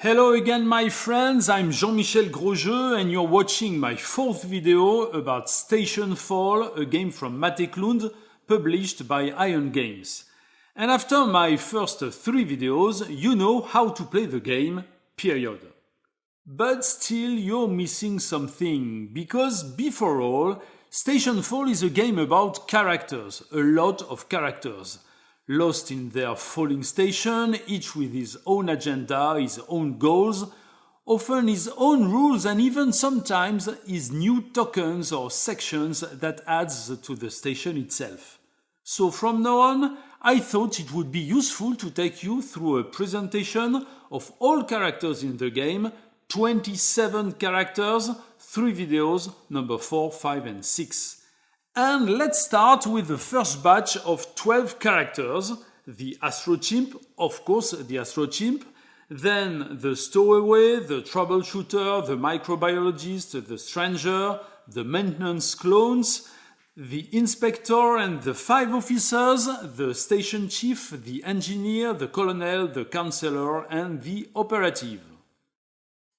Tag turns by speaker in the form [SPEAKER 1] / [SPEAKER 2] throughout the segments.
[SPEAKER 1] Hello again my friends, I'm Jean-Michel Grosjeu and you're watching my fourth video about Stationfall, a game from Mateklund, published by Ion Games. And after my first three videos, you know how to play the game, period. But still you're missing something, because before all, Stationfall is a game about characters, a lot of characters. Lost in their falling station, each with his own agenda, his own goals, often his own rules and even sometimes his new tokens or sections that adds to the station itself. So from now on, I thought it would be useful to take you through a presentation of all characters in the game, 27 characters, 3 videos, number 4, 5 and 6. And let's start with the first batch of 12 characters, the Astrochimp, of course the Astrochimp, then the Stowaway, the Troubleshooter, the Microbiologist, the Stranger, the Maintenance Clones, the Inspector and the 5 officers, the Station Chief, the Engineer, the Colonel, the Counselor and the Operative.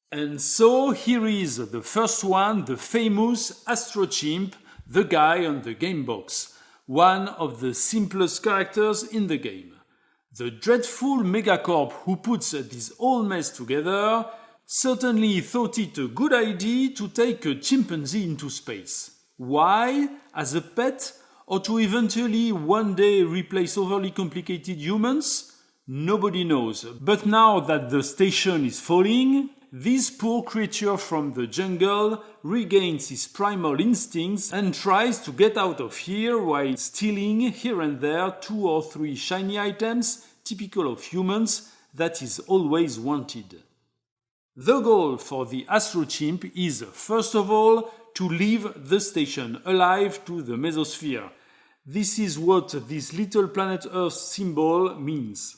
[SPEAKER 1] And so here is the first one, the famous Astrochimp, the guy on the game box, one of the simplest characters in the game. The dreadful megacorp who puts this whole mess together certainly thought it a good idea to take a chimpanzee into space. Why? As a pet? Or to eventually one day replace overly complicated humans? Nobody knows. But now that the station is falling, this poor creature from the jungle regains his primal instincts and tries to get out of here while stealing here and there 2 or 3 shiny items typical of humans that is always wanted. The goal for the Astrochimp is first of all to leave the station alive to the mesosphere. This is what this little planet Earth symbol means.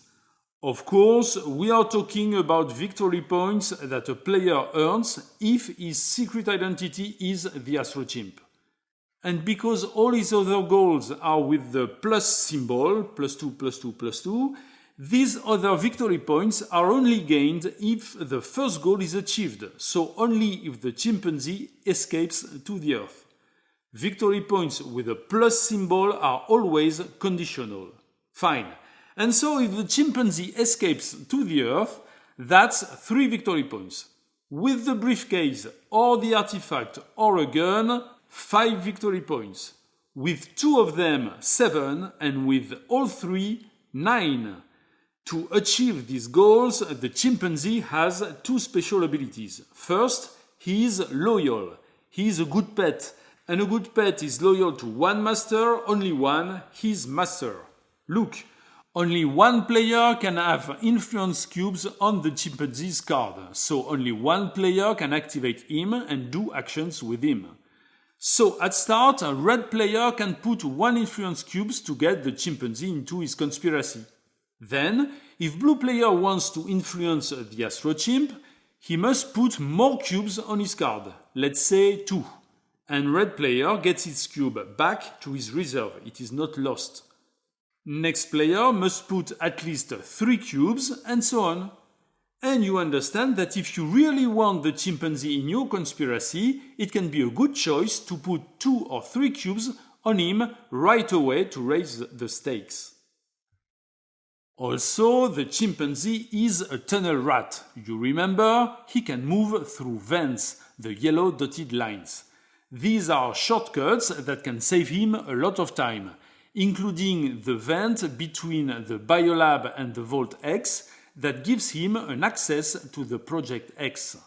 [SPEAKER 1] Of course, we are talking about victory points that a player earns if his secret identity is the Astrochimp. And because all his other goals are with the plus symbol, +2, +2, +2, these other victory points are only gained if the first goal is achieved, so only if the chimpanzee escapes to the Earth. Victory points with a plus symbol are always conditional. Fine. And so if the chimpanzee escapes to the Earth, that's 3 victory points. With the briefcase or the artifact or a gun, 5 victory points. With 2 of them, 7, and with all 3, 9. To achieve these goals, the chimpanzee has 2 special abilities. First, he is loyal. He is a good pet. And a good pet is loyal to one master, only one, his master. Look. Only one player can have influence cubes on the chimpanzee's card, so only one player can activate him and do actions with him. So at start, a red player can put 1 influence cubes to get the chimpanzee into his conspiracy. Then, if blue player wants to influence the Astrochimp, he must put more cubes on his card, let's say 2. And red player gets its cube back to his reserve, it is not lost. Next player must put at least 3 cubes, and so on. And you understand that if you really want the chimpanzee in your conspiracy, it can be a good choice to put 2 or 3 cubes on him right away to raise the stakes. Also, the chimpanzee is a tunnel rat. You remember, he can move through vents, the yellow dotted lines. These are shortcuts that can save him a lot of time, including the vent between the Biolab and the Vault X that gives him an access to the Project X.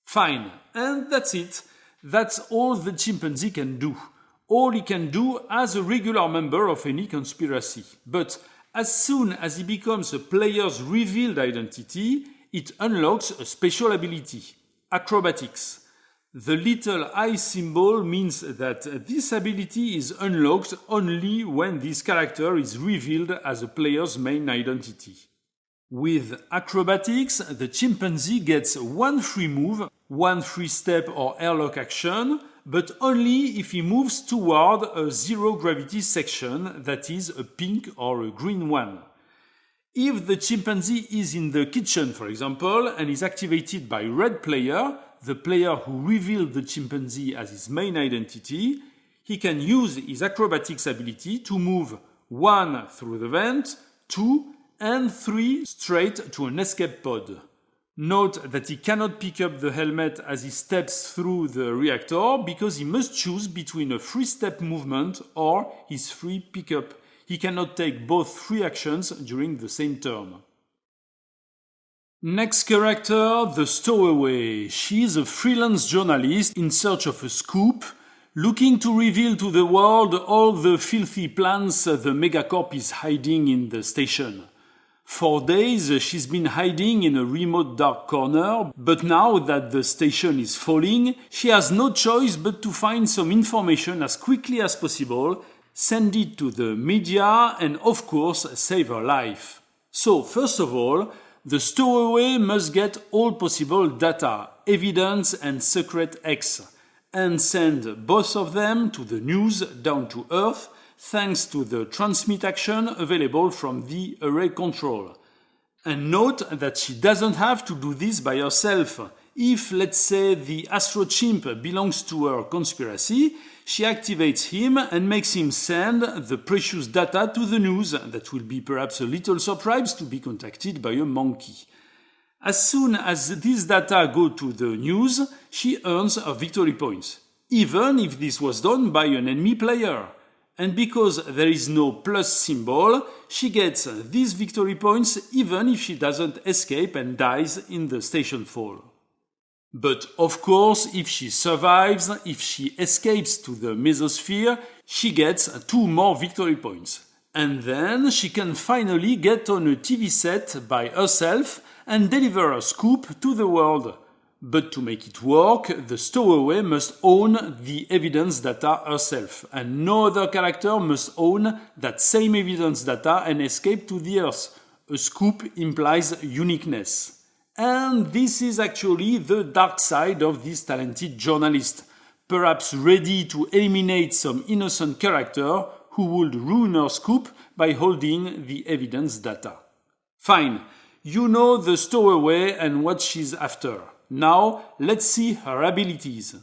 [SPEAKER 1] Fine, and that's it. That's all the chimpanzee can do. All he can do as a regular member of any conspiracy. But as soon as he becomes a player's revealed identity, it unlocks a special ability, acrobatics. The little eye symbol means that this ability is unlocked only when this character is revealed as a player's main identity. With acrobatics, the chimpanzee gets 1 free move, 1 free step or airlock action, but only if he moves toward a zero gravity section, that is a pink or a green one. If the chimpanzee is in the kitchen, for example, and is activated by red player, the player who revealed the chimpanzee as his main identity, he can use his acrobatics ability to move 1 through the vent, 2 and 3 straight to an escape pod. Note that he cannot pick up the helmet as he steps through the reactor because he must choose between a free step movement or his free pickup. He cannot take both free actions during the same turn. Next character, the Stowaway. She is a freelance journalist in search of a scoop, looking to reveal to the world all the filthy plans the megacorp is hiding in the station. For days she's been hiding in a remote dark corner, but now that the station is falling, she has no choice but to find some information as quickly as possible, send it to the media, and of course save her life. So first of all, the Stowaway must get all possible data, evidence and secret X, and send both of them to the news down to Earth, thanks to the transmit action available from the array control. And note that she doesn't have to do this by herself. If, let's say, the Astrochimp belongs to her conspiracy, she activates him and makes him send the precious data to the news that will be perhaps a little surprised to be contacted by a monkey. As soon as these data go to the news, she earns her victory points, even if this was done by an enemy player. And because there is no plus symbol, she gets these victory points even if she doesn't escape and dies in the Stationfall. But of course, if she survives, if she escapes to the mesosphere, she gets 2 more victory points. And then she can finally get on a TV set by herself and deliver a scoop to the world. But to make it work, the Stowaway must own the evidence data herself, and no other character must own that same evidence data and escape to the Earth. A scoop implies uniqueness. And this is actually the dark side of this talented journalist, perhaps ready to eliminate some innocent character who would ruin her scoop by holding the evidence data. Fine, you know the Stowaway and what she's after. Now, let's see her abilities.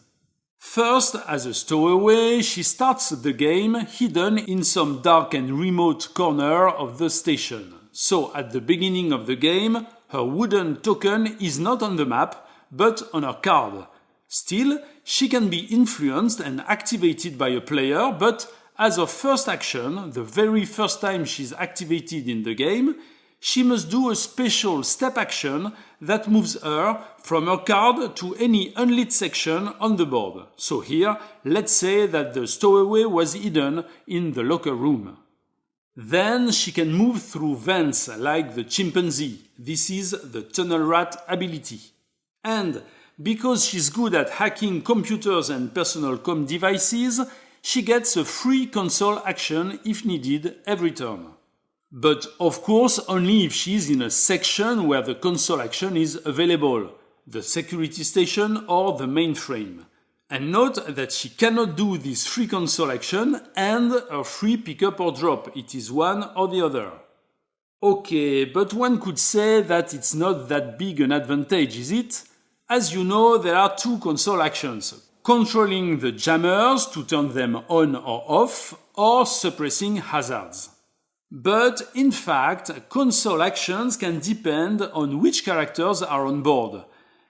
[SPEAKER 1] First, as a Stowaway, she starts the game hidden in some dark and remote corner of the station. So, at the beginning of the game, her wooden token is not on the map, but on her card. Still, she can be influenced and activated by a player, but as her first action, the very first time she's activated in the game, she must do a special step action that moves her from her card to any unlit section on the board. So here, let's say that the Stowaway was hidden in the locker room. Then she can move through vents like the chimpanzee. This is the tunnel rat ability. And because she's good at hacking computers and personal com devices, she gets a free console action if needed every turn. But of course only if she's in a section where the console action is available, the security station or the mainframe. And note that she cannot do this free console action and a free pickup or drop. It is one or the other. Okay, but one could say that it's not that big an advantage, is it? As you know, there are 2 console actions. Controlling the jammers to turn them on or off, or suppressing hazards. But in fact, console actions can depend on which characters are on board.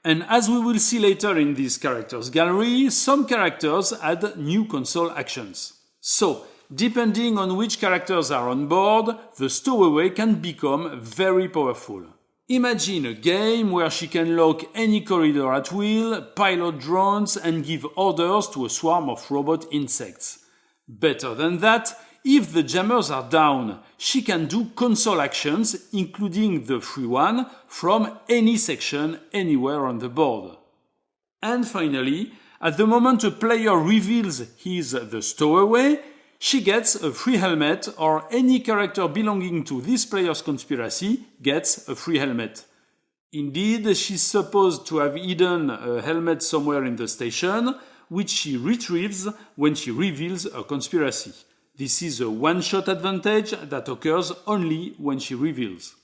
[SPEAKER 1] And as we will see later in this characters gallery, some characters add new console actions. So, depending on which characters are on board, the Stowaway can become very powerful. Imagine a game where she can lock any corridor at will, pilot drones, and give orders to a swarm of robot insects. Better than that, if the jammers are down, she can do console actions, including the free one, from any section anywhere on the board. And finally, at the moment a player reveals he's the Stowaway, she gets a free helmet, or any character belonging to this player's conspiracy gets a free helmet. Indeed, she's supposed to have hidden a helmet somewhere in the station, which she retrieves when she reveals her conspiracy. This is a one-shot advantage that occurs only when she reveals.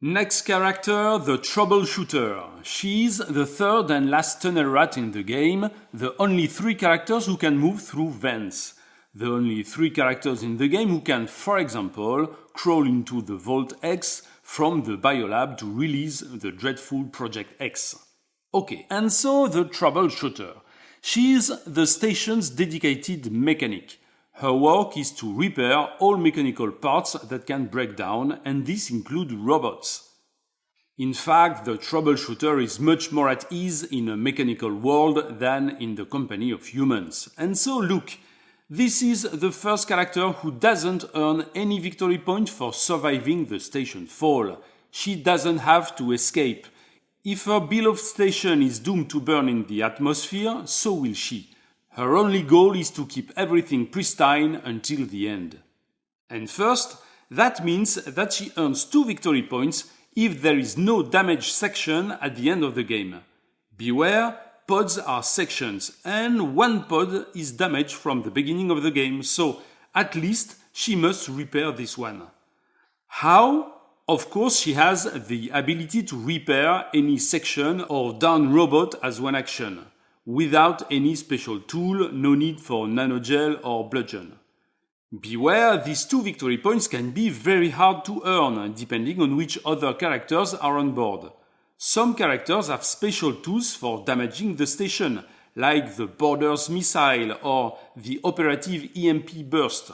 [SPEAKER 1] Next character, the Troubleshooter. She's the third and last tunnel rat in the game, the only 3 characters who can move through vents. The only 3 characters in the game who can, for example, crawl into the Vault X from the Biolab to release the dreadful Project X. Okay, and so the Troubleshooter. She's the station's dedicated mechanic. Her work is to repair all mechanical parts that can break down, and this includes robots. In fact, the Troubleshooter is much more at ease in a mechanical world than in the company of humans. And so look, this is the first character who doesn't earn any victory point for surviving the station fall. She doesn't have to escape. If her beloved station is doomed to burn in the atmosphere, so will she. Her only goal is to keep everything pristine until the end. And first, that means that she earns 2 victory points if there is no damage section at the end of the game. Beware, pods are sections, and 1 pod is damaged from the beginning of the game, so at least she must repair this one. How? Of course, she has the ability to repair any section or down robot as one action. Without any special tool, no need for nanogel or bludgeon. Beware, these 2 victory points can be very hard to earn, depending on which other characters are on board. Some characters have special tools for damaging the station, like the Border's missile or the Operative EMP burst.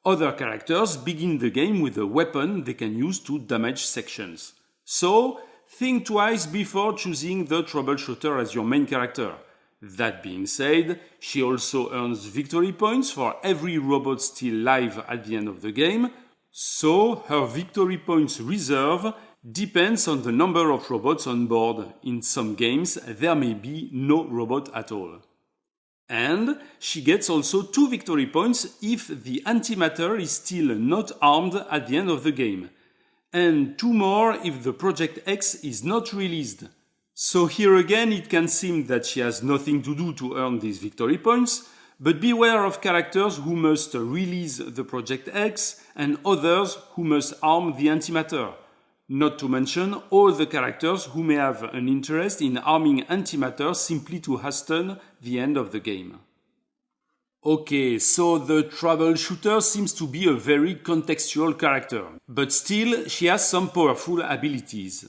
[SPEAKER 1] Other characters begin the game with a weapon they can use to damage sections. So, think twice before choosing the Troubleshooter as your main character. That being said, she also earns victory points for every robot still live at the end of the game, so her victory points reserve depends on the number of robots on board. In some games, there may be no robot at all. And she gets also 2 victory points if the antimatter is still not armed at the end of the game, and 2 more if the Project X is not released. So here again it can seem that she has nothing to do to earn these victory points, but beware of characters who must release the Project X and others who must arm the antimatter. Not to mention all the characters who may have an interest in arming antimatter simply to hasten the end of the game. Okay, so the Troubleshooter seems to be a very contextual character, but still she has some powerful abilities.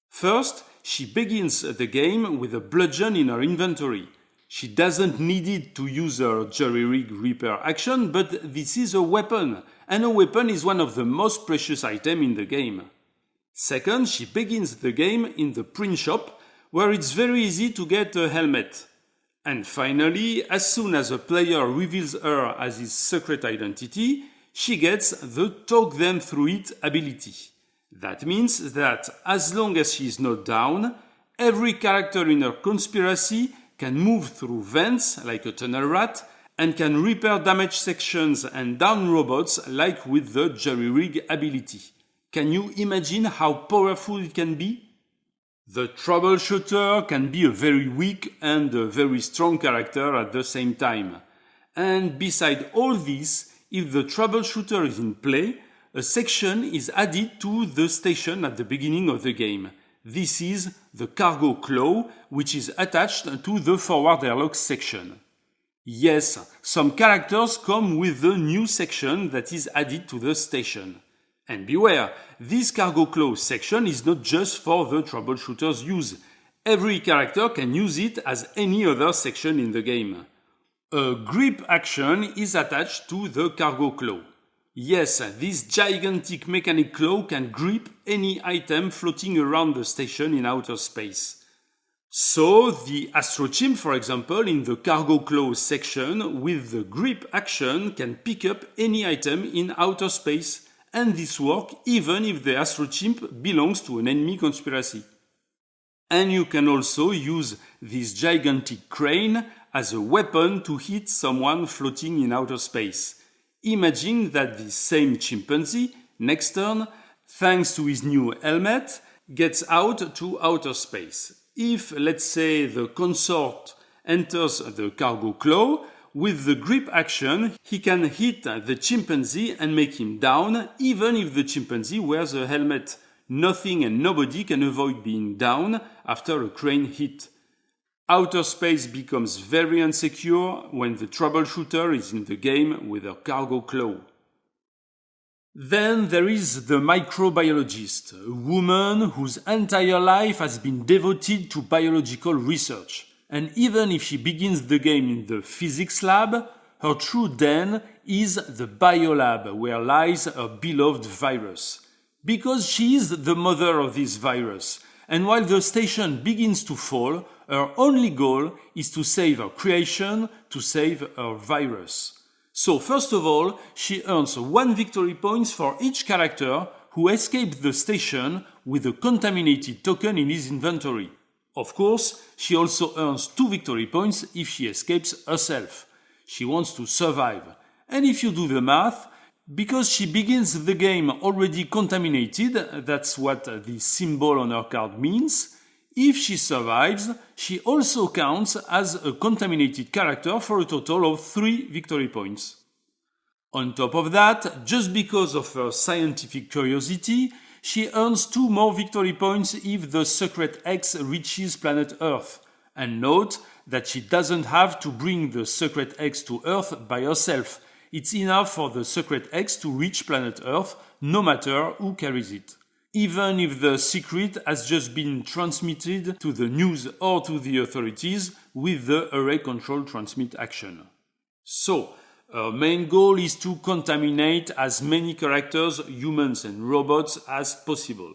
[SPEAKER 1] First, she begins the game with a bludgeon in her inventory. She doesn't need it to use her jury-rig repair action, but this is a weapon, and a weapon is one of the most precious items in the game. Second, she begins the game in the print shop, where it's very easy to get a helmet. And finally, as soon as a player reveals her as his secret identity, she gets the Talk Them Through It ability. That means that as long as she is not down, every character in her conspiracy can move through vents like a tunnel rat and can repair damaged sections and down robots like with the jury-rig ability. Can you imagine how powerful it can be? The Troubleshooter can be a very weak and a very strong character at the same time. And beside all this, if the Troubleshooter is in play, a section is added to the station at the beginning of the game. This is the cargo claw, which is attached to the forward airlock section. Yes, some characters come with the new section that is added to the station. And beware, this cargo claw section is not just for the Troubleshooter's use. Every character can use it as any other section in the game. A grip action is attached to the cargo claw. Yes, this gigantic mechanic claw can grip any item floating around the station in outer space. So, the Astrochimp, for example, in the cargo claw section with the grip action can pick up any item in outer space, and this works even if the Astrochimp belongs to an enemy conspiracy. And you can also use this gigantic crane as a weapon to hit someone floating in outer space. Imagine that this same chimpanzee, next turn, thanks to his new helmet, gets out to outer space. If, let's say, the consort enters the cargo claw, with the grip action, he can hit the chimpanzee and make him down, even if the chimpanzee wears a helmet. Nothing and nobody can avoid being down after a crane hit. Outer space becomes very insecure when the troubleshooter is in the game with her cargo claw. Then there is the microbiologist, a woman whose entire life has been devoted to biological research. And even if she begins the game in the physics lab, her true den is the biolab where lies her beloved virus. Because she is the mother of this virus, and while the station begins to fall, her only goal is to save her creation, to save her virus. So first of all, she earns 1 victory points for each character who escaped the station with a contaminated token in his inventory. Of course, she also earns 2 victory points if she escapes herself. She wants to survive. And if you do the math, because she begins the game already contaminated, that's what the symbol on her card means, if she survives, she also counts as a contaminated character for a total of 3 victory points. On top of that, just because of her scientific curiosity, she earns 2 more victory points if the Secret X reaches planet Earth. And note that she doesn't have to bring the Secret X to Earth by herself. It's enough for the Secret X to reach planet Earth, no matter who carries it. Even if the secret has just been transmitted to the news or to the authorities with the array control transmit action. So, her main goal is to contaminate as many characters, humans and robots, as possible.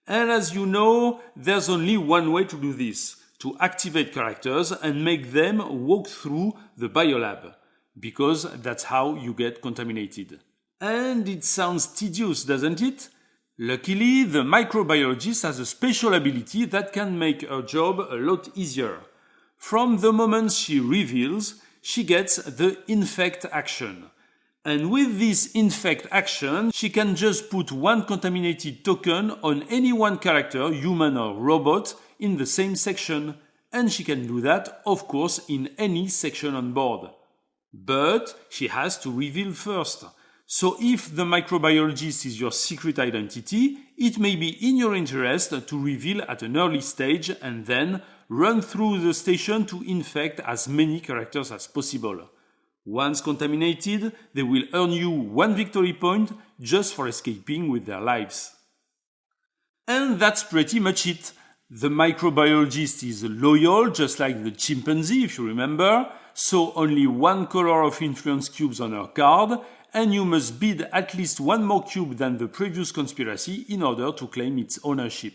[SPEAKER 1] And as you know, there's only one way to do this, to activate characters and make them walk through the biolab, because that's how you get contaminated. And it sounds tedious, doesn't it? Luckily, the microbiologist has a special ability that can make her job a lot easier. From the moment she reveals, she gets the infect action. And with this infect action, she can just put 1 contaminated token on any one character, human or robot, in the same section. And she can do that, of course, in any section on board. But she has to reveal first. So if the microbiologist is your secret identity, it may be in your interest to reveal at an early stage and then run through the station to infect as many characters as possible. Once contaminated, they will earn you 1 victory point just for escaping with their lives. And that's pretty much it. The microbiologist is loyal, just like the chimpanzee, if you remember, so only 1 color of influence cubes on her card, and you must bid at least 1 more cube than the previous conspiracy in order to claim its ownership.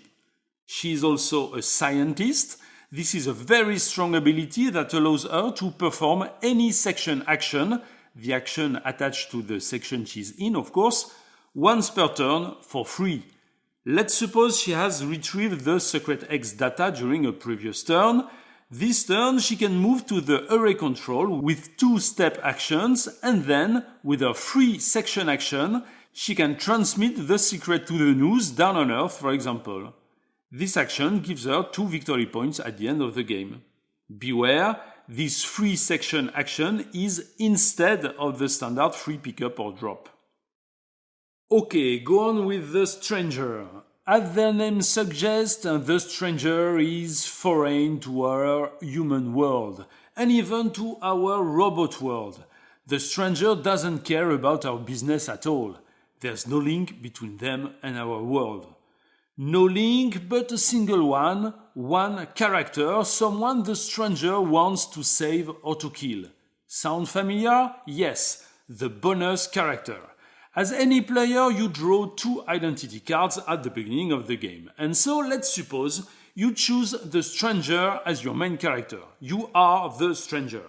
[SPEAKER 1] She is also a scientist. This is a very strong ability that allows her to perform any section action, the action attached to the section she's in, of course, once per turn for free. Let's suppose she has retrieved the Secret X data during a previous turn. This turn, she can move to the array control with 2-step actions, and then, with her free section action, she can transmit the secret to the news down on Earth, for example. This action gives her 2 victory points at the end of the game. Beware, this free section action is instead of the standard free pickup or drop. Okay, go on with the stranger. As their name suggests, the stranger is foreign to our human world, and even to our robot world. The stranger doesn't care about our business at all. There's no link between them and our world. No link, but a single one character, someone the stranger wants to save or to kill. Sound familiar? Yes, the bonus character. As any player, you draw 2 identity cards at the beginning of the game. And so let's suppose you choose the stranger as your main character. You are the stranger.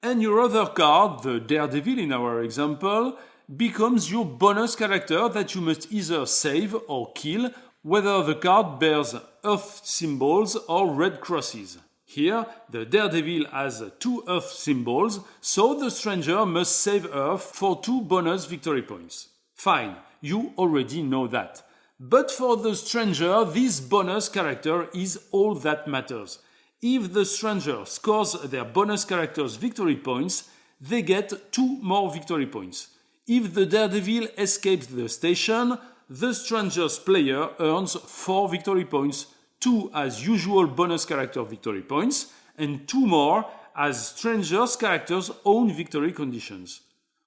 [SPEAKER 1] And your other card, the daredevil in our example, becomes your bonus character that you must either save or kill, whether the card bears Earth symbols or red crosses. Here, the daredevil has 2 Earth symbols, so the stranger must save Earth for 2 bonus victory points. Fine, you already know that. But for the stranger, this bonus character is all that matters. If the stranger scores their bonus character's victory points, they get 2 more victory points. If the daredevil escapes the station, the Stranger's player earns 4 victory points, 2 as usual bonus character victory points, and 2 more as Stranger's character's own victory conditions.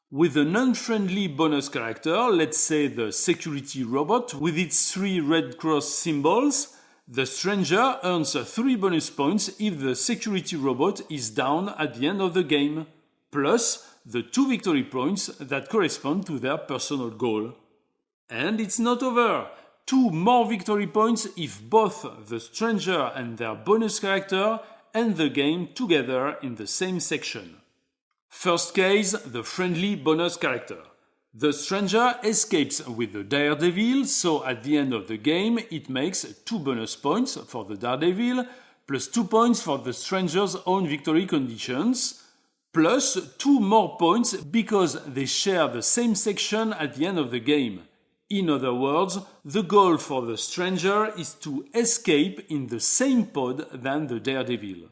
[SPEAKER 1] With an unfriendly bonus character, let's say the security robot with its 3 red cross symbols, the Stranger earns 3 bonus points if the security robot is down at the end of the game, plus the 2 victory points that correspond to their personal goal. And it's not over! 2 more victory points if both the Stranger and their bonus character end the game together in the same section. First case, the friendly bonus character. The Stranger escapes with the Daredevil, so at the end of the game it makes 2 bonus points for the Daredevil, plus 2 points for the Stranger's own victory conditions, plus 2 more points because they share the same section at the end of the game. In other words, the goal for the Stranger is to escape in the same pod than the Daredevil.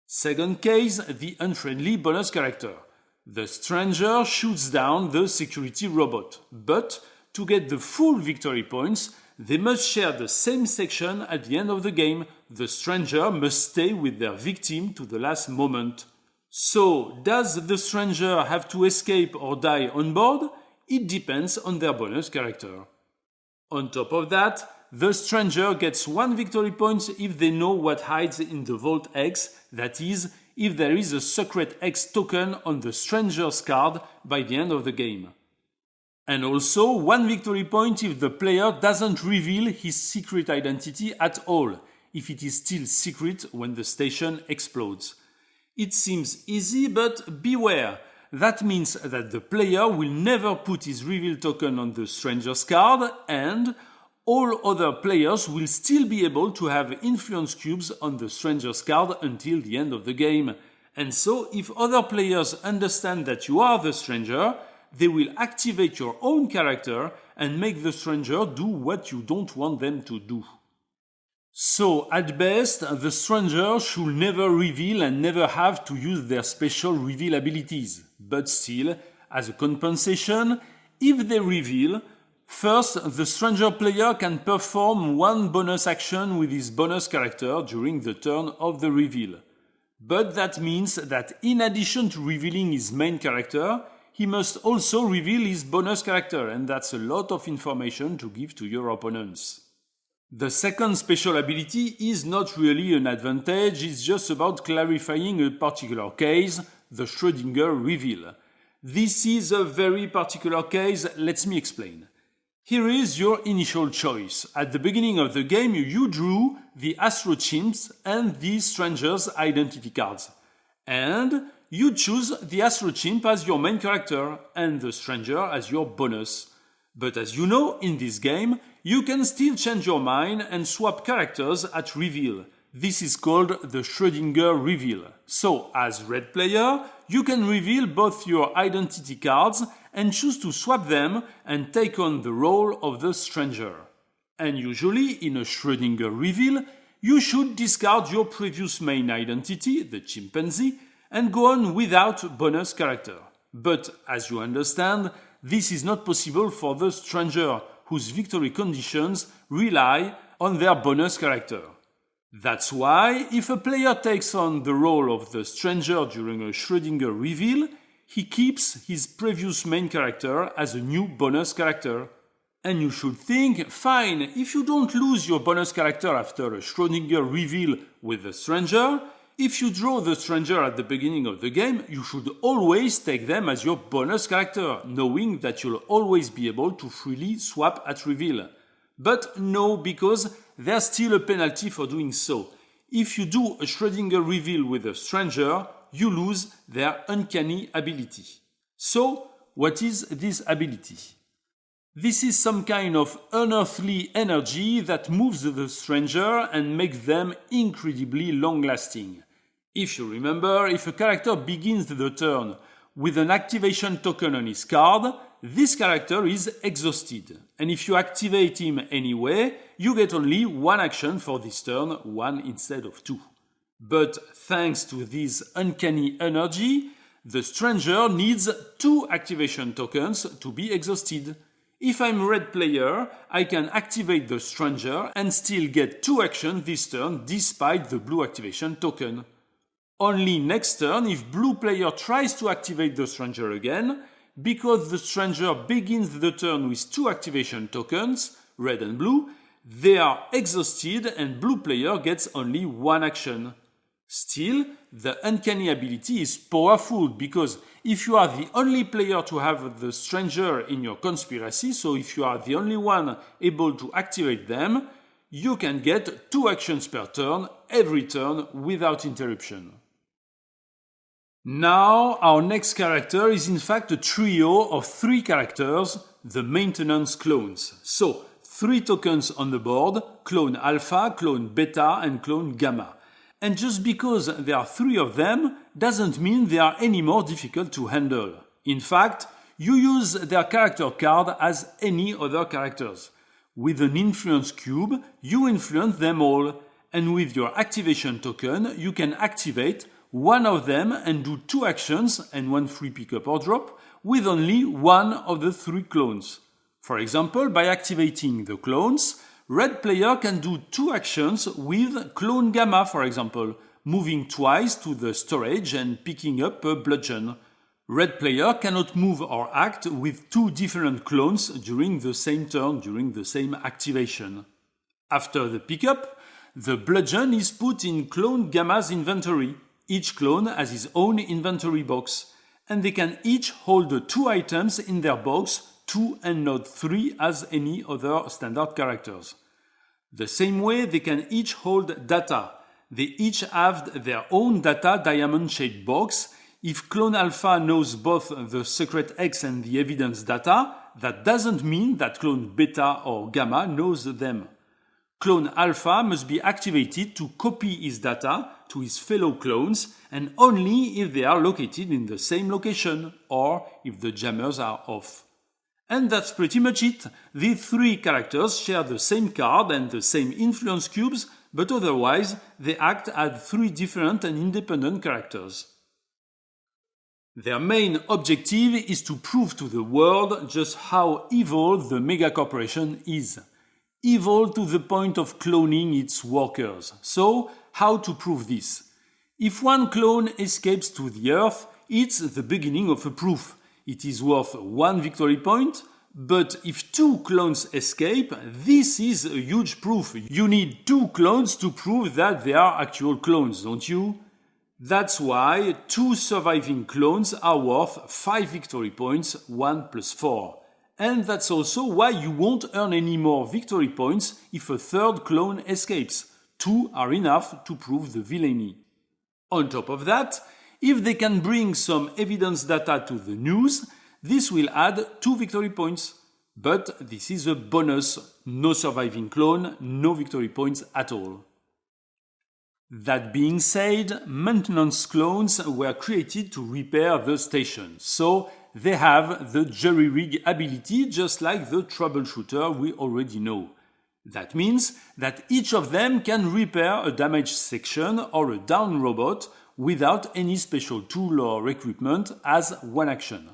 [SPEAKER 1] Second case, the unfriendly bonus character. The Stranger shoots down the security robot, but to get the full victory points, they must share the same section at the end of the game. The Stranger must stay with their victim to the last moment. So, does the Stranger have to escape or die on board? It depends on their bonus character. On top of that, the Stranger gets 1 victory point if they know what hides in the Vault X, that is, if there is a secret X token on the Stranger's card by the end of the game. And also 1 victory point if the player doesn't reveal his secret identity at all, if it is still secret when the station explodes. It seems easy, but beware. That means that the player will never put his reveal token on the Stranger's card, and all other players will still be able to have influence cubes on the Stranger's card until the end of the game. And so, if other players understand that you are the Stranger, they will activate your own character and make the Stranger do what you don't want them to do. So, at best, the Stranger should never reveal and never have to use their special reveal abilities. But still, as a compensation, if they reveal, first, the Stranger player can perform 1 bonus action with his bonus character during the turn of the reveal. But that means that in addition to revealing his main character, he must also reveal his bonus character, and that's a lot of information to give to your opponents. The second special ability is not really an advantage, it's just about clarifying a particular case, the Schrödinger reveal. This is a very particular case, let me explain. Here is your initial choice. At the beginning of the game, you drew the Astrochimps and the Stranger's identity cards. And you choose the Astrochimp as your main character and the Stranger as your bonus. But as you know, in this game, you can still change your mind and swap characters at reveal. This is called the Schrödinger reveal. So, as red player, you can reveal both your identity cards and choose to swap them and take on the role of the Stranger. And usually, in a Schrödinger reveal, you should discard your previous main identity, the chimpanzee, and go on without bonus character. But, as you understand, this is not possible for the Stranger, whose victory conditions rely on their bonus character. That's why, if a player takes on the role of the Stranger during a Schrödinger reveal, he keeps his previous main character as a new bonus character. And you should think, fine, if you don't lose your bonus character after a Schrödinger reveal with the Stranger, if you draw the Stranger at the beginning of the game, you should always take them as your bonus character, knowing that you'll always be able to freely swap at reveal. But no, because there's still a penalty for doing so. If you do a Schrödinger reveal with a Stranger, you lose their uncanny ability. So, what is this ability? This is some kind of unearthly energy that moves the Stranger and makes them incredibly long-lasting. If you remember, if a character begins the turn with an activation token on his card, this character is exhausted. And if you activate him anyway, you get only 1 action for this turn, 1 instead of 2. But thanks to this uncanny energy, the Stranger needs 2 activation tokens to be exhausted. If I'm red player, I can activate the stranger and still get 2 actions this turn despite the blue activation token. Only next turn if blue player tries to activate the stranger again, because the stranger begins the turn with 2 activation tokens, red and blue, they are exhausted and blue player gets only 1 action. Still, the uncanny ability is powerful because if you are the only player to have the stranger in your conspiracy, so if you are the only one able to activate them, you can get 2 actions per turn every turn without interruption. Now, our next character is in fact a trio of 3 characters, the maintenance clones. So, 3 tokens on the board, clone alpha, clone beta and clone gamma. And just because there are 3 of them doesn't mean they are any more difficult to handle. In fact, you use their character card as any other characters. With an influence cube, you influence them all, and with your activation token, you can activate one of them and do 2 actions and 1 free pickup or drop with only one of the 3 clones. For example, by activating the clones, red player can do 2 actions with clone gamma, for example, moving twice to the storage and picking up a bludgeon. Red player cannot move or act with 2 different clones during the same turn, during the same activation. After the pickup, the bludgeon is put in clone gamma's inventory. Each clone has his own inventory box, and they can each hold 2 items in their box, 2 and not 3 as any other standard characters. The same way they can each hold data. They each have their own data diamond-shaped box. If clone alpha knows both the secret X and the evidence data, that doesn't mean that clone beta or gamma knows them. Clone alpha must be activated to copy his data to his fellow clones and only if they are located in the same location or if the jammers are off. And that's pretty much it. These 3 characters share the same card and the same influence cubes, but otherwise they act as 3 different and independent characters. Their main objective is to prove to the world just how evil the megacorporation is. Evil to the point of cloning its workers. So, how to prove this? If one clone escapes to the Earth, it's the beginning of a proof. It is worth 1 victory point, but if 2 clones escape, this is a huge proof. You need 2 clones to prove that they are actual clones, don't you? That's why 2 surviving clones are worth 5 victory points, 1 plus 4. And that's also why you won't earn any more victory points if a 3rd clone escapes. 2 are enough to prove the villainy. On top of that, if they can bring some evidence data to the news, this will add 2 victory points. But this is a bonus. No surviving clone, no victory points at all. That being said, maintenance clones were created to repair the station, so they have the jury-rig ability just like the troubleshooter we already know. That means that each of them can repair a damaged section or a down robot without any special tool or equipment as 1 action.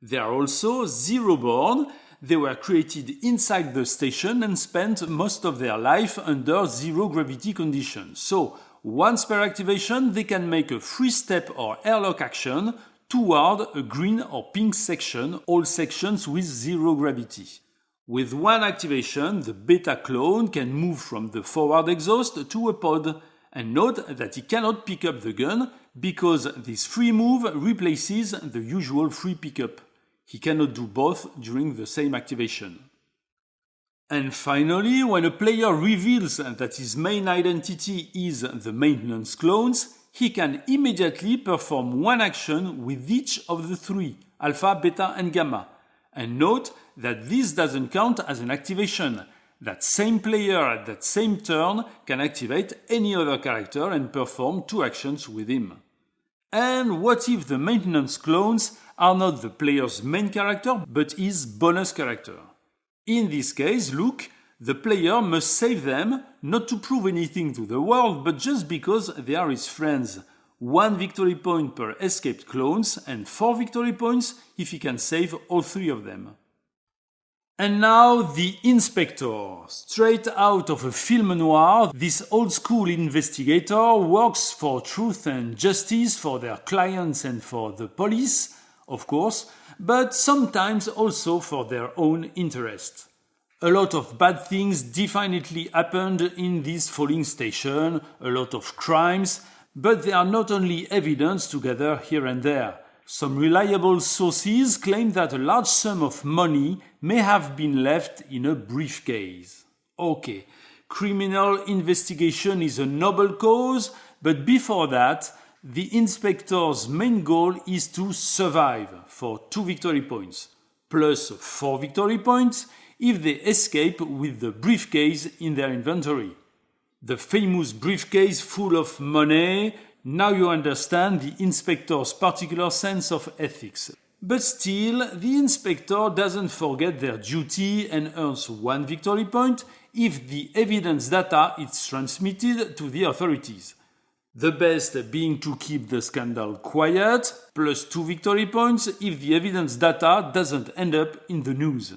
[SPEAKER 1] They are also zero-born. They were created inside the station and spent most of their life under zero-gravity conditions. So, once per activation, they can make a free step or airlock action toward a green or pink section, all sections with zero gravity. With 1 activation, the beta clone can move from the forward exhaust to a pod. And note that he cannot pick up the gun because this free move replaces the usual free pickup. He cannot do both during the same activation. And finally, when a player reveals that his main identity is the maintenance clones, he can immediately perform 1 action with each of the 3, alpha, beta and gamma. And note that this doesn't count as an activation. That same player at that same turn can activate any other character and perform 2 actions with him. And what if the maintenance clones are not the player's main character but his bonus character? In this case, look, the player must save them, not to prove anything to the world, but just because they are his friends. 1 victory point per escaped clones and 4 victory points if he can save all 3 of them. And now the inspector. Straight out of a film noir, this old-school investigator works for truth and justice for their clients and for the police, of course, but sometimes also for their own interest. A lot of bad things definitely happened in this falling station, a lot of crimes, but they are not only evidence together here and there. Some reliable sources claim that a large sum of money may have been left in a briefcase. Okay, criminal investigation is a noble cause, but before that, the inspector's main goal is to survive for 2 victory points, plus 4 victory points if they escape with the briefcase in their inventory. The famous briefcase full of money. Now you understand the inspector's particular sense of ethics. But still, the inspector doesn't forget their duty and earns 1 victory point if the evidence data is transmitted to the authorities. The best being to keep the scandal quiet, plus 2 victory points if the evidence data doesn't end up in the news.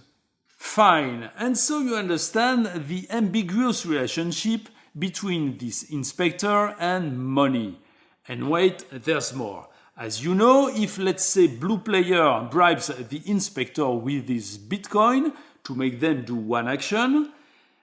[SPEAKER 1] Fine, and so you understand the ambiguous relationship between this inspector and money. And wait, there's more. As you know, if let's say blue player bribes the inspector with this Bitcoin to make them do one action,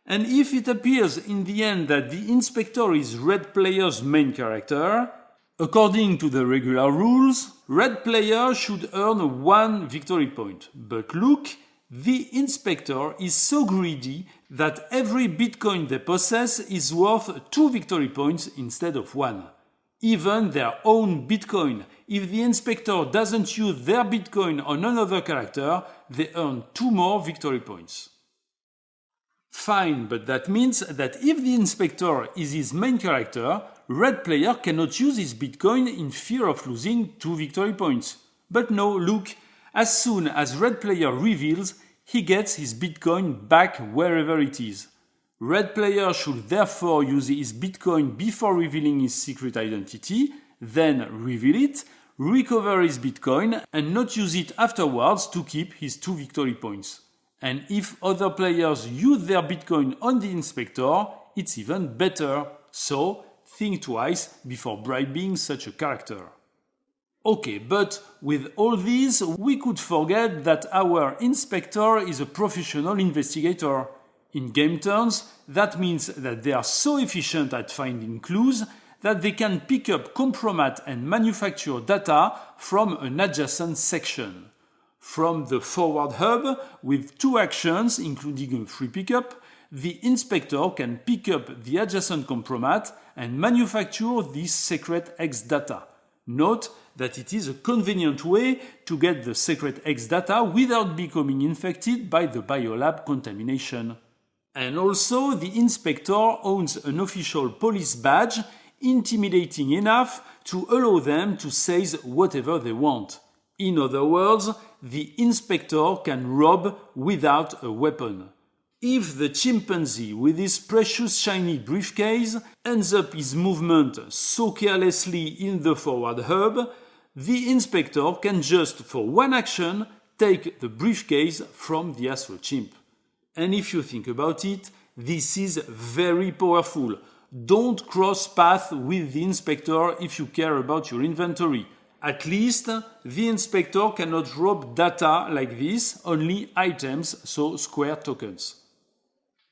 [SPEAKER 1] and if it appears in the end that the inspector is red player's main character, according to the regular rules, red player should earn 1 victory point. But look, the inspector is so greedy that every Bitcoin they possess is worth 2 victory points instead of 1. Even their own Bitcoin. If the inspector doesn't use their Bitcoin on another character, they earn 2 more victory points. Fine, but that means that if the inspector is his main character, red player cannot use his Bitcoin in fear of losing 2 victory points. But no, look, as soon as red player reveals, he gets his Bitcoin back wherever it is. Red player should therefore use his Bitcoin before revealing his secret identity, then reveal it, recover his Bitcoin, and not use it afterwards to keep his 2 victory points. And if other players use their Bitcoin on the inspector, it's even better. So, think twice before bribing such a character. Okay, but with all this, we could forget that our inspector is a professional investigator. In game terms, that means that they are so efficient at finding clues that they can pick up, compromat and manufacture data from an adjacent section. From the forward hub, with 2 actions, including a free pickup, the inspector can pick up the adjacent compromat and manufacture this secret X data. Note that it is a convenient way to get the secret X data without becoming infected by the biolab contamination. And also, the inspector owns an official police badge, intimidating enough to allow them to say whatever they want. In other words, the inspector can rob without a weapon. If the chimpanzee with his precious shiny briefcase ends up his movement so carelessly in the forward hub, the inspector can just for 1 action take the briefcase from the Astrochimp. And if you think about it, this is very powerful. Don't cross paths with the inspector if you care about your inventory. At least, the inspector cannot rob data like this, only items, so square tokens.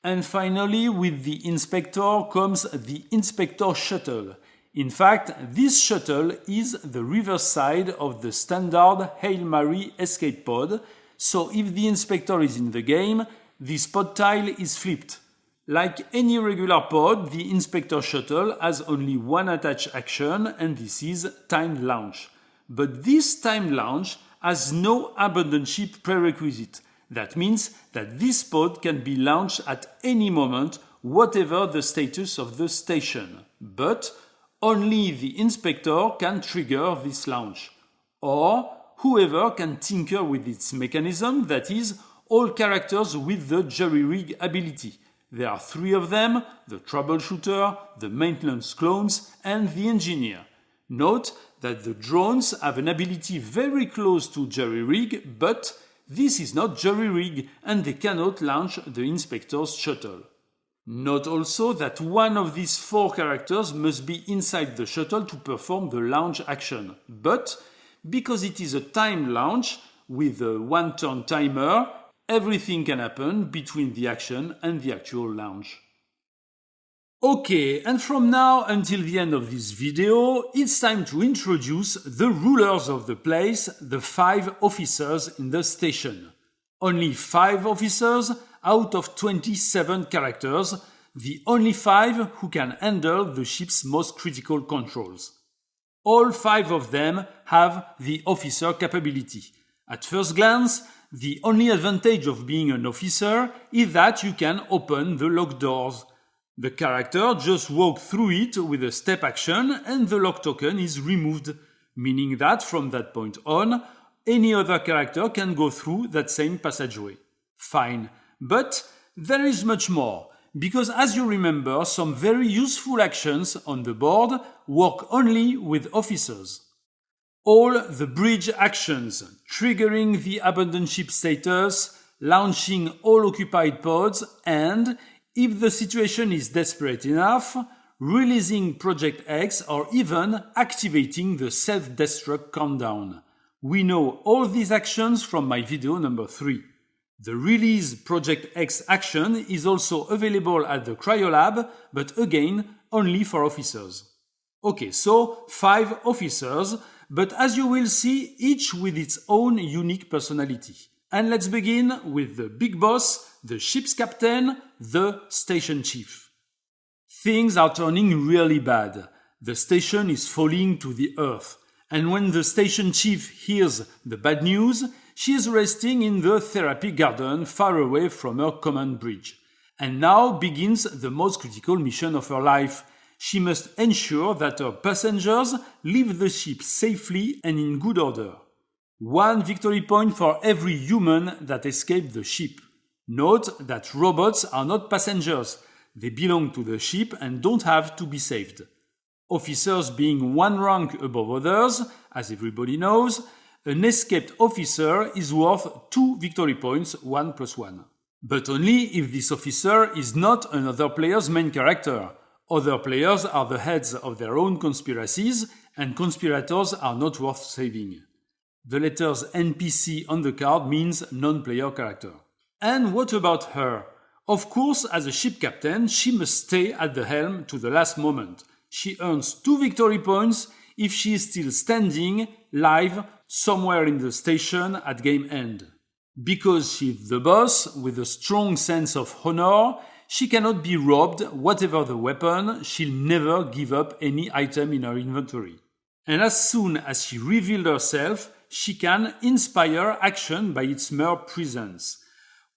[SPEAKER 1] And finally, with the inspector comes the inspector shuttle. In fact, this shuttle is the reverse side of the standard Hail Mary escape pod, so if the inspector is in the game, this pod tile is flipped. Like any regular pod, the inspector shuttle has only 1 attached action, and this is timed launch. But this timed launch has no abandoned ship prerequisite. That means that this pod can be launched at any moment, whatever the status of the station. But only the inspector can trigger this launch. Or whoever can tinker with its mechanism, that is, all characters with the jury-rig ability. There are 3 of them, the Troubleshooter, the Maintenance Clones, and the Engineer. Note that the drones have an ability very close to jury-rig, but this is not jury-rig and they cannot launch the inspector's shuttle. Note also that one of these 4 characters must be inside the shuttle to perform the launch action, but because it is a timed launch with a 1-turn timer, everything can happen between the action and the actual launch. Okay, and from now until the end of this video, it's time to introduce the rulers of the place, the 5 officers in the station. Only 5 officers out of 27 characters, the only 5 who can handle the ship's most critical controls. All 5 of them have the officer capability. At first glance, the only advantage of being an officer is that you can open the locked doors. The character just walks through it with a step action and the lock token is removed, meaning that from that point on, any other character can go through that same passageway. Fine, but there is much more, because as you remember, some very useful actions on the board work only with officers. All the bridge actions, triggering the abandoned ship status, launching all occupied pods, and, if the situation is desperate enough, releasing Project X or even activating the self-destruct countdown. We know all these actions from my video number 3. The Release Project X action is also available at the Cryolab, but again, only for officers. Okay, so 5 officers, but as you will see, each with its own unique personality. And let's begin with the big boss, the ship's captain, the station chief. Things are turning really bad. The station is falling to the earth. And when the station chief hears the bad news, she is resting in the therapy garden far away from her command bridge. And now begins the most critical mission of her life. She must ensure that her passengers leave the ship safely and in good order. 1 victory point for every human that escaped the ship. Note that robots are not passengers. They belong to the ship and don't have to be saved. Officers being 1 rank above others, as everybody knows, an escaped officer is worth 2 victory points, 1 plus 1. But only if this officer is not another player's main character. Other players are the heads of their own conspiracies, and conspirators are not worth saving. The letters NPC on the card means non-player character. And what about her? Of course, as a ship captain, she must stay at the helm to the last moment. She earns 2 victory points if she is still standing, live, somewhere in the station at game end. Because she's the boss, with a strong sense of honor, she cannot be robbed, whatever the weapon, she'll never give up any item in her inventory. And as soon as she revealed herself, she can inspire action by its mere presence.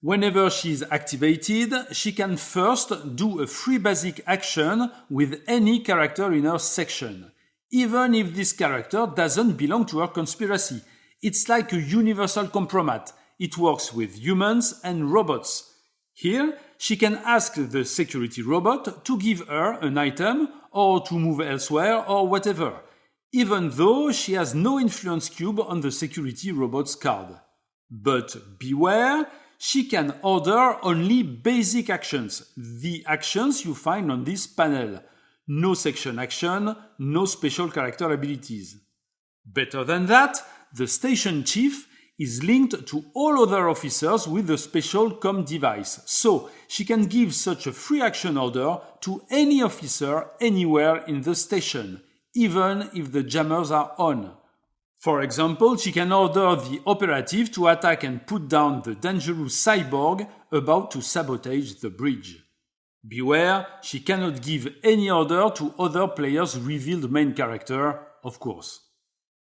[SPEAKER 1] Whenever she is activated, she can first do a free basic action with any character in her section, even if this character doesn't belong to her conspiracy. It's like a universal compromat. It works with humans and robots. Here, she can ask the security robot to give her an item or to move elsewhere or whatever, even though she has no influence cube on the security robot's card. But beware, she can order only basic actions, the actions you find on this panel. No section action, no special character abilities. Better than that, the station chief is linked to all other officers with a special comm device, so she can give such a free action order to any officer anywhere in the station, even if the jammers are on. For example, she can order the operative to attack and put down the dangerous cyborg about to sabotage the bridge. Beware, she cannot give any order to other players' revealed main character, of course.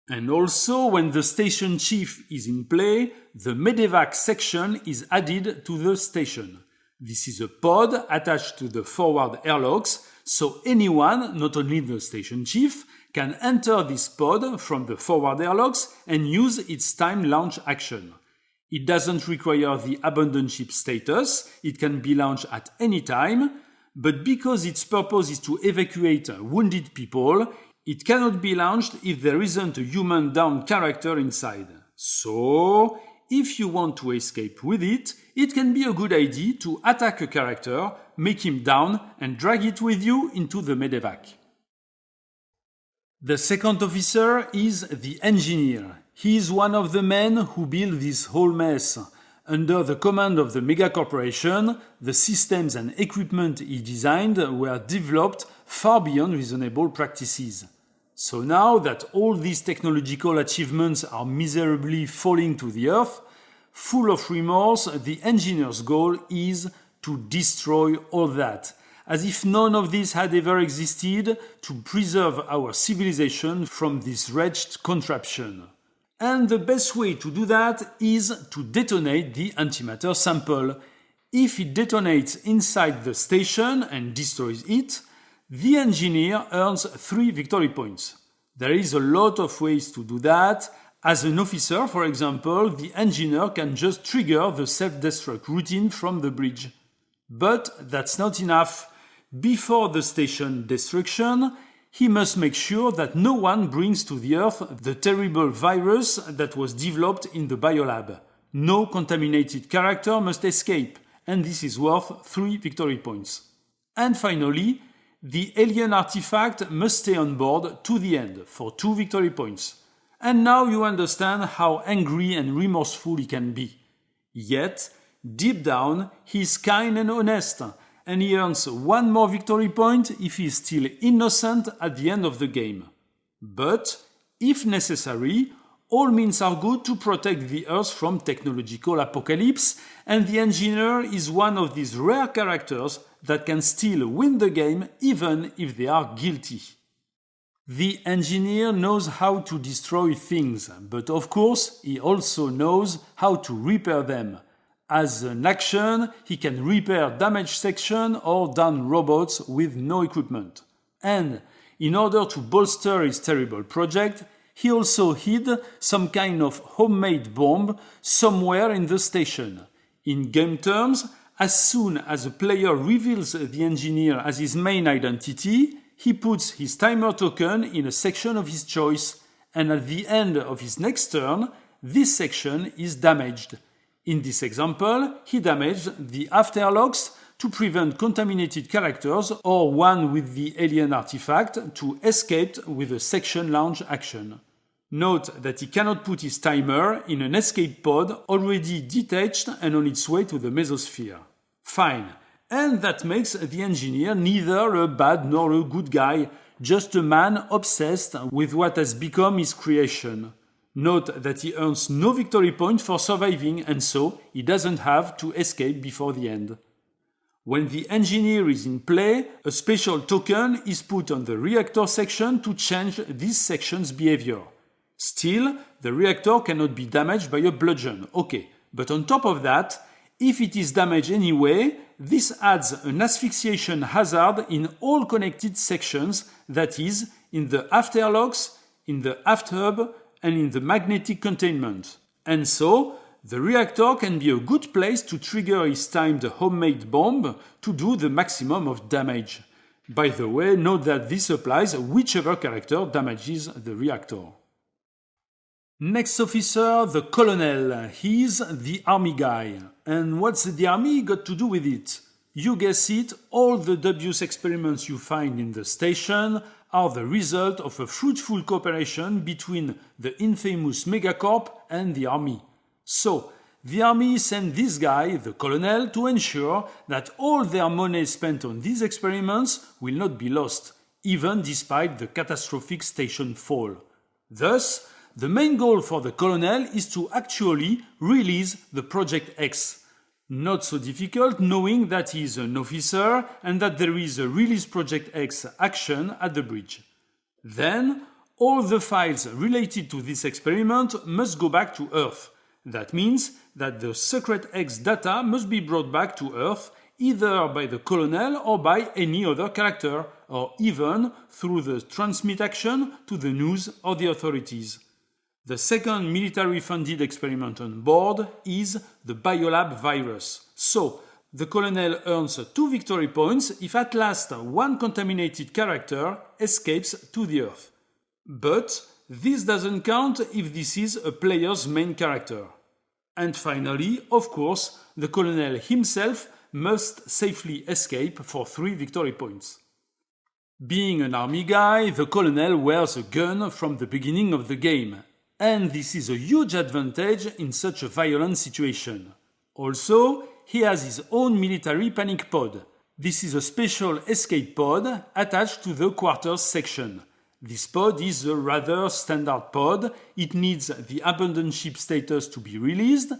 [SPEAKER 1] And also, when the station chief is in play, the medevac section is added to the station. This is a pod attached to the forward airlocks, so anyone, not only the station chief, can enter this pod from the forward airlocks and use its time launch action. It doesn't require the abandoned ship status, it can be launched at any time, but because its purpose is to evacuate wounded people, it cannot be launched if there isn't a human down character inside. So, if you want to escape with it, it can be a good idea to attack a character, make him down, and drag it with you into the medevac. The second officer is the engineer. He is one of the men who build this whole mess. Under the command of the megacorporation, the systems and equipment he designed were developed far beyond reasonable practices. So now that all these technological achievements are miserably falling to the earth, full of remorse, the engineer's goal is to destroy all that, as if none of this had ever existed, to preserve our civilization from this wretched contraption. And the best way to do that is to detonate the antimatter sample. If it detonates inside the station and destroys it, the engineer earns 3 victory points. There is a lot of ways to do that. As an officer, for example, the engineer can just trigger the self-destruct routine from the bridge. But that's not enough. Before the station destruction, he must make sure that no one brings to the Earth the terrible virus that was developed in the biolab. No contaminated character must escape, and this is worth 3 victory points. And finally, the alien artifact must stay on board to the end for 2 victory points. And now you understand how angry and remorseful he can be. Yet, deep down, he is kind and honest, and he earns 1 more victory point if he is still innocent at the end of the game. But, if necessary, all means are good to protect the Earth from technological apocalypse, and the engineer is one of these rare characters that can still win the game even if they are guilty. The engineer knows how to destroy things, but of course he also knows how to repair them. As an action, he can repair damaged sections or down robots with no equipment. And, in order to bolster his terrible project, he also hid some kind of homemade bomb somewhere in the station. In game terms, as soon as a player reveals the engineer as his main identity, he puts his timer token in a section of his choice, and at the end of his next turn, this section is damaged. In this example, he damaged the afterlocks to prevent contaminated characters or one with the alien artifact to escape with a section launch action. Note that he cannot put his timer in an escape pod already detached and on its way to the mesosphere. Fine. And that makes the engineer neither a bad nor a good guy, just a man obsessed with what has become his creation. Note that he earns no victory point for surviving, and so he doesn't have to escape before the end. When the engineer is in play, a special token is put on the reactor section to change this section's behavior. Still, the reactor cannot be damaged by a bludgeon, okay, but on top of that, if it is damaged anyway, this adds an asphyxiation hazard in all connected sections, that is, in the afterlocks, in the aft hub, and in the magnetic containment. And so, the reactor can be a good place to trigger his timed homemade bomb to do the maximum of damage. By the way, note that this applies whichever character damages the reactor. Next officer, the colonel. He's the army guy. And what's the army got to do with it? You guess it, all the Dubious experiments you find in the station are the result of a fruitful cooperation between the infamous Megacorp and the army. So, the army sent this guy, the colonel, to ensure that all their money spent on these experiments will not be lost, even despite the catastrophic Stationfall. Thus, the main goal for the colonel is to actually release the Project X. Not so difficult knowing that he is an officer and that there is a Release Project X action at the bridge. Then, all the files related to this experiment must go back to Earth. That means that the Secret X data must be brought back to Earth either by the colonel or by any other character, or even through the transmit action to the news or the authorities. The second military-funded experiment on board is the biolab virus. So, the colonel earns 2 victory points if at last one contaminated character escapes to the Earth. But this doesn't count if this is a player's main character. And finally, of course, the colonel himself must safely escape for 3 victory points. Being an army guy, the colonel wears a gun from the beginning of the game, and this is a huge advantage in such a violent situation. Also, he has his own military panic pod. This is a special escape pod attached to the quarters section. This pod is a rather standard pod, it needs the abandoned ship status to be released,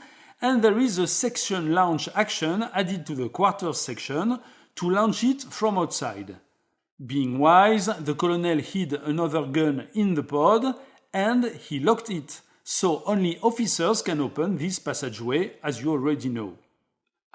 [SPEAKER 1] and there is a section launch action added to the quarters section to launch it from outside. Being wise, the colonel hid another gun in the pod and he locked it, so only officers can open this passageway, as you already know.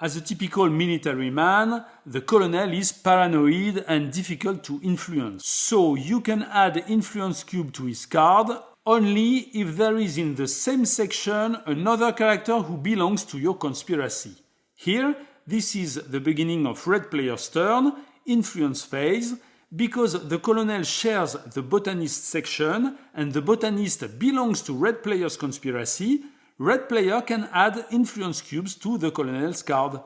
[SPEAKER 1] As a typical military man, the colonel is paranoid and difficult to influence, so you can add influence cube to his card only if there is in the same section another character who belongs to your conspiracy. Here, this is the beginning of red player's turn, influence phase, because the colonel shares the botanist section and the botanist belongs to red player's conspiracy, red player can add influence cubes to the colonel's card.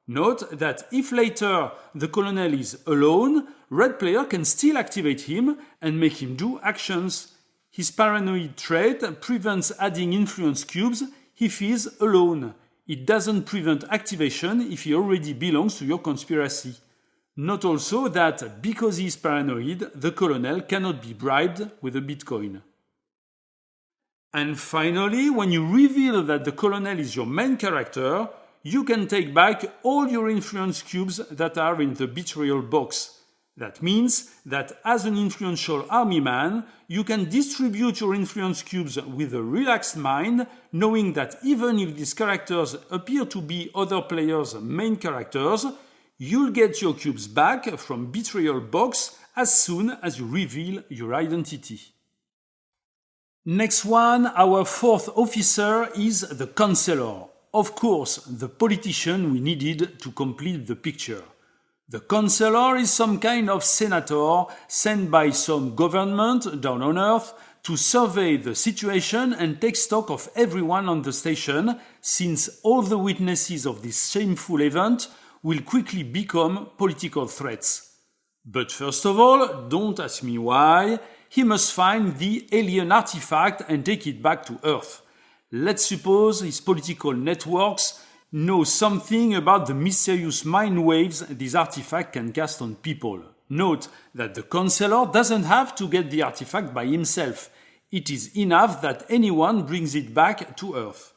[SPEAKER 1] Note that if later the colonel is alone, red player can still activate him and make him do actions. His paranoid trait prevents adding influence cubes if he is alone. It doesn't prevent activation if he already belongs to your conspiracy. Note also that because he is paranoid, the colonel cannot be bribed with a Bitcoin. And finally, when you reveal that the colonel is your main character, you can take back all your influence cubes that are in the betrayal box. That means that as an influential army man, you can distribute your influence cubes with a relaxed mind, knowing that even if these characters appear to be other players' main characters, you'll get your cubes back from betrayal box as soon as you reveal your identity. Next one, our fourth officer is the counselor. Of course, the politician we needed to complete the picture. The counselor is some kind of senator sent by some government down on Earth to survey the situation and take stock of everyone on the station, since all the witnesses of this shameful event will quickly become political threats. But first of all, don't ask me why, he must find the alien artifact and take it back to Earth. Let's suppose his political networks know something about the mysterious mind waves this artifact can cast on people. Note that the counselor doesn't have to get the artifact by himself. It is enough that anyone brings it back to Earth.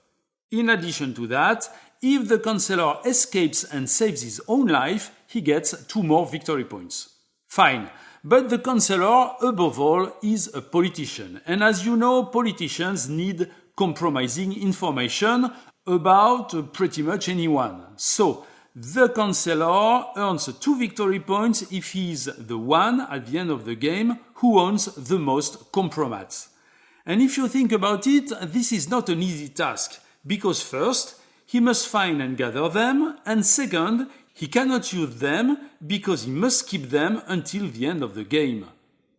[SPEAKER 1] In addition to that, if the counselor escapes and saves his own life, he gets 2 more victory points. Fine, but the counselor, above all, is a politician. And as you know, politicians need compromising information about pretty much anyone. So, the counselor earns 2 victory points if he is the one at the end of the game who owns the most compromats. And if you think about it, this is not an easy task, because first, he must find and gather them, and second, he cannot use them because he must keep them until the end of the game.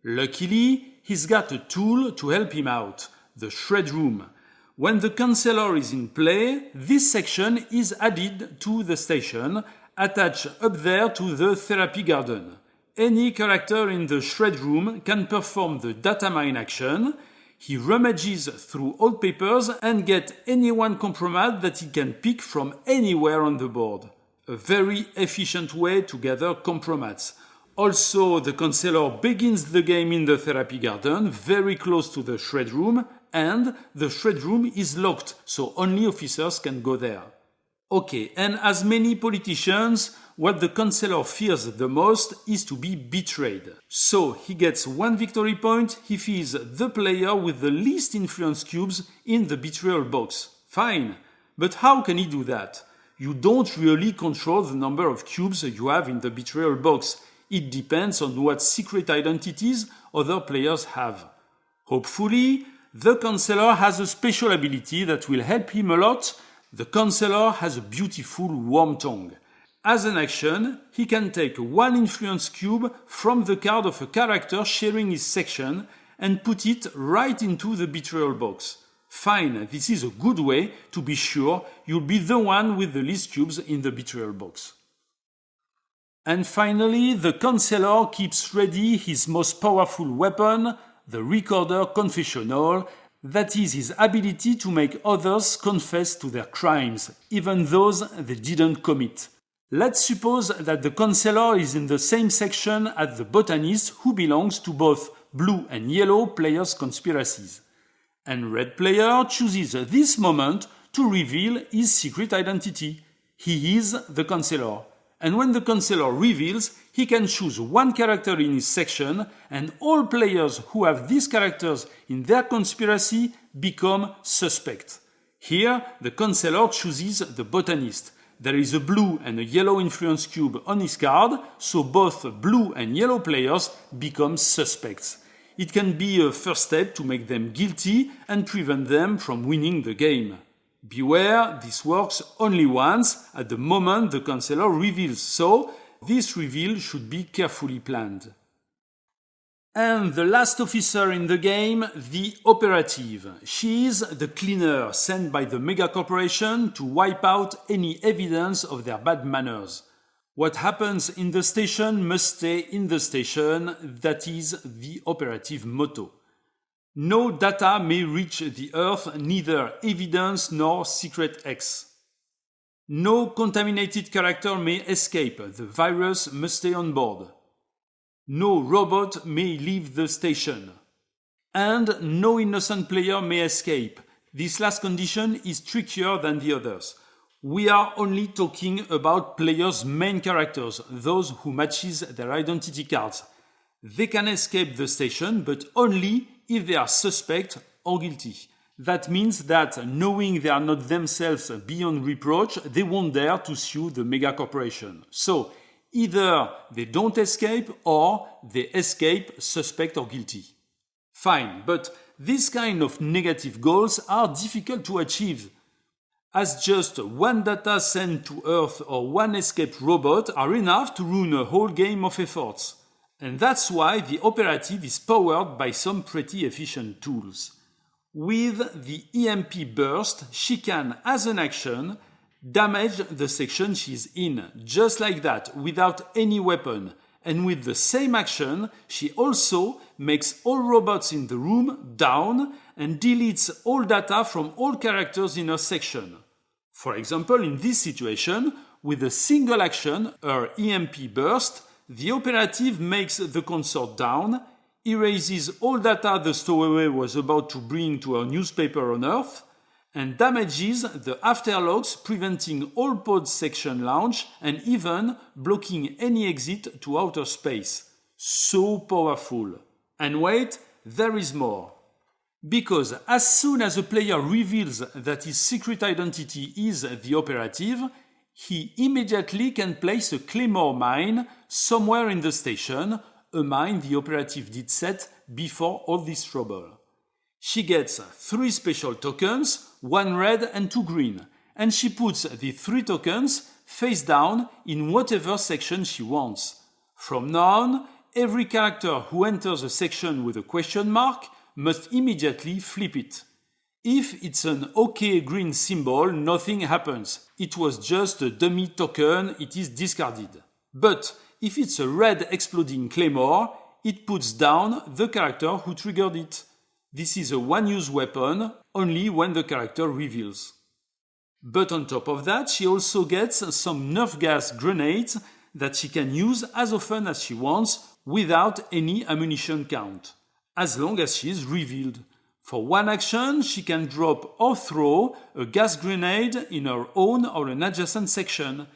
[SPEAKER 1] Luckily, he's got a tool to help him out, the shred room. When the counselor is in play, this section is added to the station, attached up there to the therapy garden. Any character in the shred room can perform the data mine action. He rummages through old papers and gets any one compromat that he can pick from anywhere on the board. A very efficient way to gather compromats. Also, the counselor begins the game in the therapy garden, very close to the shred room, and the shred room is locked, so only officers can go there. Okay, and as many politicians, what the counselor fears the most is to be betrayed. So he gets 1 victory point if he is the player with the least influence cubes in the betrayal box. Fine, but how can he do that? You don't really control the number of cubes you have in the betrayal box. It depends on what secret identities other players have. Hopefully, the counselor has a special ability that will help him a lot. The counselor has a beautiful warm tongue. As an action, he can take 1 influence cube from the card of a character sharing his section and put it right into the betrayal box. Fine, this is a good way to be sure you'll be the one with the least cubes in the betrayal box. And finally, the counselor keeps ready his most powerful weapon, the recorder confessional, that is his ability to make others confess to their crimes, even those they didn't commit. Let's suppose that the counselor is in the same section as the botanist who belongs to both blue and yellow players' conspiracies. And red player chooses this moment to reveal his secret identity. He is the counselor. And when the counselor reveals, he can choose one character in his section, and all players who have these characters in their conspiracy become suspect. Here, the counselor chooses the botanist. There is a blue and a yellow influence cube on his card, so both blue and yellow players become suspects. It can be a first step to make them guilty and prevent them from winning the game. Beware, this works only once at the moment the counselor reveals, so this reveal should be carefully planned. And the last officer in the game, the Operative. She is the cleaner sent by the mega corporation to wipe out any evidence of their bad manners. What happens in the station must stay in the station, that is the Operative motto. No data may reach the Earth, neither evidence nor secret X. No contaminated character may escape, the virus must stay on board. No robot may leave the station. And no innocent player may escape. This last condition is trickier than the others. We are only talking about players' main characters, those who matches their identity cards. They can escape the station, but only if they are suspect or guilty. That means that, knowing they are not themselves beyond reproach, they won't dare to sue the mega corporation. So, either they don't escape or they escape suspect or guilty. Fine, but these kind of negative goals are difficult to achieve, as just one data sent to Earth or one escaped robot are enough to ruin a whole game of efforts. And that's why the Operative is powered by some pretty efficient tools. With the EMP burst, she can, as an action, damage the section she's in, just like that, without any weapon. And with the same action, she also makes all robots in the room down and deletes all data from all characters in her section. For example, in this situation, with a single action, her EMP burst, the Operative makes the consort down, erases all data the Stowaway was about to bring to her newspaper on Earth, and damages the afterlogs, preventing all pod section launch and even blocking any exit to outer space. So powerful. And wait, there is more. Because as soon as a player reveals that his secret identity is the Operative, he immediately can place a Claymore mine somewhere in the station, a mine the Operative did set before all this trouble. She gets 3 special tokens, 1 red and 2 green, and she puts the 3 tokens face down in whatever section she wants. From now on, every character who enters a section with a question mark must immediately flip it. If it's an OK green symbol, nothing happens. It was just a dummy token, it is discarded. But if it's a red exploding claymore, it puts down the character who triggered it. This is a one-use weapon, only when the character reveals. But on top of that, she also gets some nerf gas grenades that she can use as often as she wants without any ammunition count, as long as she is revealed. For one action, she can drop or throw a gas grenade in her own or an adjacent section.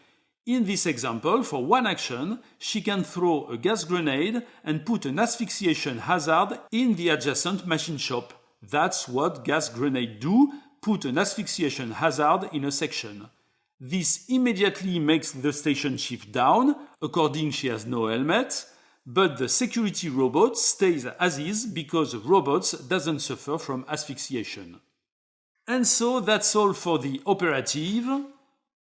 [SPEAKER 1] In this example, for one action, she can throw a gas grenade and put an asphyxiation hazard in the adjacent machine shop. That's what gas grenades do, put an asphyxiation hazard in a section. This immediately makes the station shift down, according she has no helmet, but the security robot stays as is because robots doesn't suffer from asphyxiation. And so that's all for the Operative.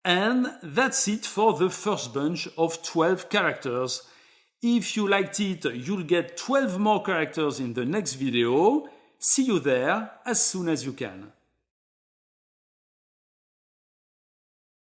[SPEAKER 1] And that's it for the first bunch of 12 characters. If you liked it, you'll get 12 more characters in the next video. See you there as soon as you can.